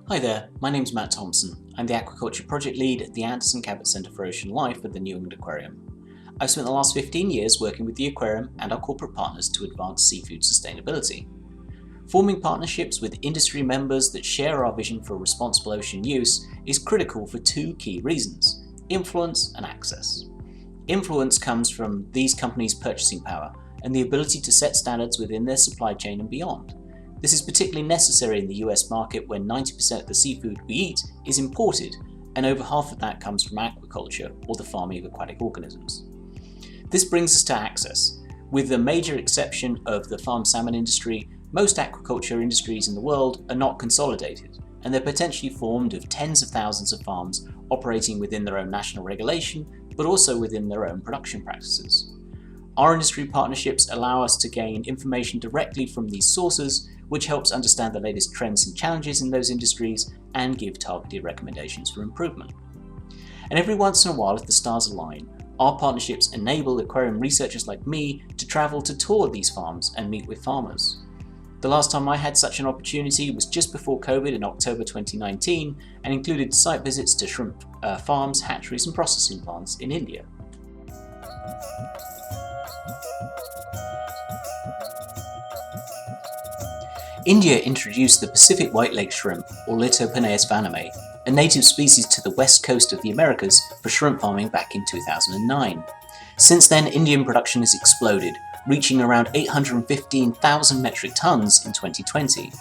Hi there, my name's Matt Thompson. I'm the Aquaculture Project Lead at the Anderson Cabot Centre for Ocean Life at the New England Aquarium. I've spent the last 15 years working with the aquarium and our corporate partners to advance seafood sustainability. Forming partnerships with industry members that share our vision for responsible ocean use is critical for two key reasons: influence and access. Influence comes from these companies' purchasing power and the ability to set standards within their supply chain and beyond. This is particularly necessary in the US market, where 90% of the seafood we eat is imported, and over half of that comes from aquaculture, or the farming of aquatic organisms. This brings us to access. With the major exception of the farmed salmon industry, most aquaculture industries in the world are not consolidated, and they're potentially formed of tens of thousands of farms operating within their own national regulation, but also within their own production practices. Our industry partnerships allow us to gain information directly from these sources, which helps understand the latest trends and challenges in those industries and give targeted recommendations for improvement. And every once in a while, if the stars align, our partnerships enable aquarium researchers like me to travel to tour these farms and meet with farmers. The last time I had such an opportunity was just before COVID in October 2019 and included site visits to shrimp farms, hatcheries and processing plants in India. India introduced the Pacific white-legged shrimp, or Lithopenaeus vanameae, a native species to the west coast of the Americas, for shrimp farming back in 2009. Since then, Indian production has exploded, reaching around 815,000 metric tons in 2020.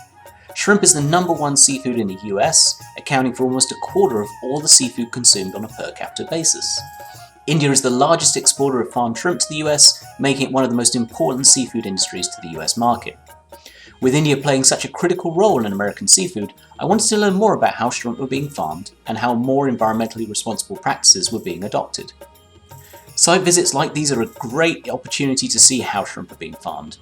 Shrimp is the #1 seafood in the US, accounting for almost a quarter of all the seafood consumed on a per capita basis. India is the largest exporter of farmed shrimp to the US, making it one of the most important seafood industries to the US market. With India playing such a critical role in American seafood, I wanted to learn more about how shrimp were being farmed and how more environmentally responsible practices were being adopted. Site visits like these are a great opportunity to see how shrimp are being farmed.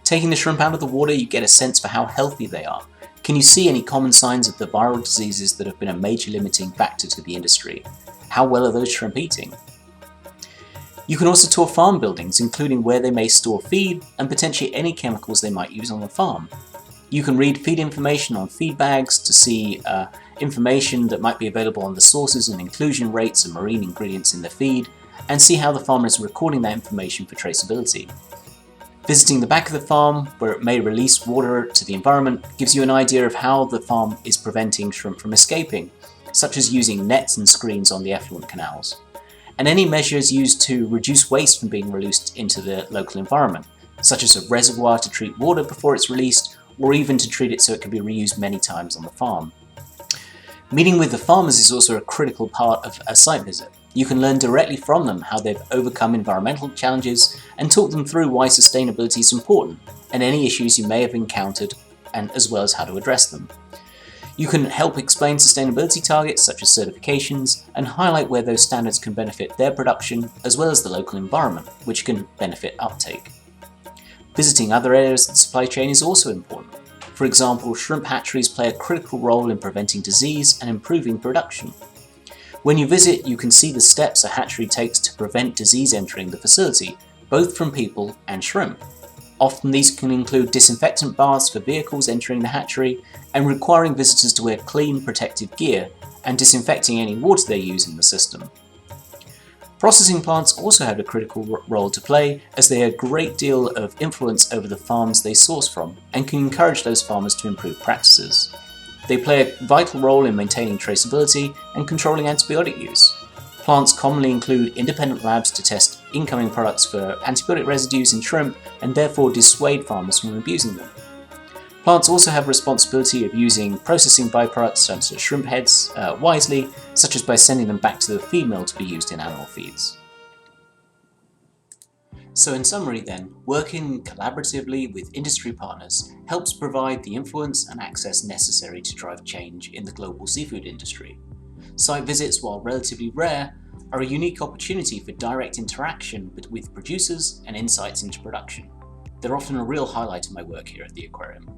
Taking the shrimp out of the water, you get a sense for how healthy they are. Can you see any common signs of the viral diseases that have been a major limiting factor to the industry? How well are those shrimp eating? You can also tour farm buildings, including where they may store feed and potentially any chemicals they might use on the farm. You can read feed information on feed bags to see information that might be available on the sources and inclusion rates of marine ingredients in the feed, and see how the farmer is recording that information for traceability. Visiting the back of the farm, where it may release water to the environment, gives you an idea of how the farm is preventing shrimp from escaping, such as using nets and screens on the effluent canals. And any measures used to reduce waste from being released into the local environment, such as a reservoir to treat water before it's released, or even to treat it so it can be reused many times on the farm. Meeting with the farmers is also a critical part of a site visit. You can learn directly from them how they've overcome environmental challenges and talk them through why sustainability is important and any issues you may have encountered, and as well as how to address them. You can help explain sustainability targets such as certifications and highlight where those standards can benefit their production as well as the local environment, which can benefit uptake. Visiting other areas of the supply chain is also important. For example, shrimp hatcheries play a critical role in preventing disease and improving production. When you visit, you can see the steps a hatchery takes to prevent disease entering the facility, both from people and shrimp. Often these can include disinfectant baths for vehicles entering the hatchery and requiring visitors to wear clean protective gear and disinfecting any water they use in the system. Processing plants also have a critical role to play, as they have a great deal of influence over the farms they source from and can encourage those farmers to improve practices. They play a vital role in maintaining traceability and controlling antibiotic use. Plants commonly include independent labs to test incoming products for antibiotic residues in shrimp and therefore dissuade farmers from abusing them. Plants also have responsibility of using processing byproducts such as shrimp heads wisely, such as by sending them back to the feed mill to be used in animal feeds. So in summary then, working collaboratively with industry partners helps provide the influence and access necessary to drive change in the global seafood industry. Site visits, while relatively rare, are a unique opportunity for direct interaction with producers and insights into production. They're often a real highlight of my work here at the aquarium.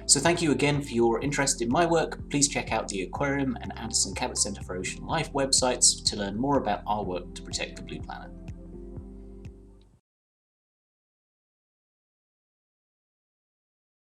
So thank you again for your interest in my work. Please check out the Aquarium and Anderson Cabot Centre for Ocean Life websites to learn more about our work to protect the blue planet.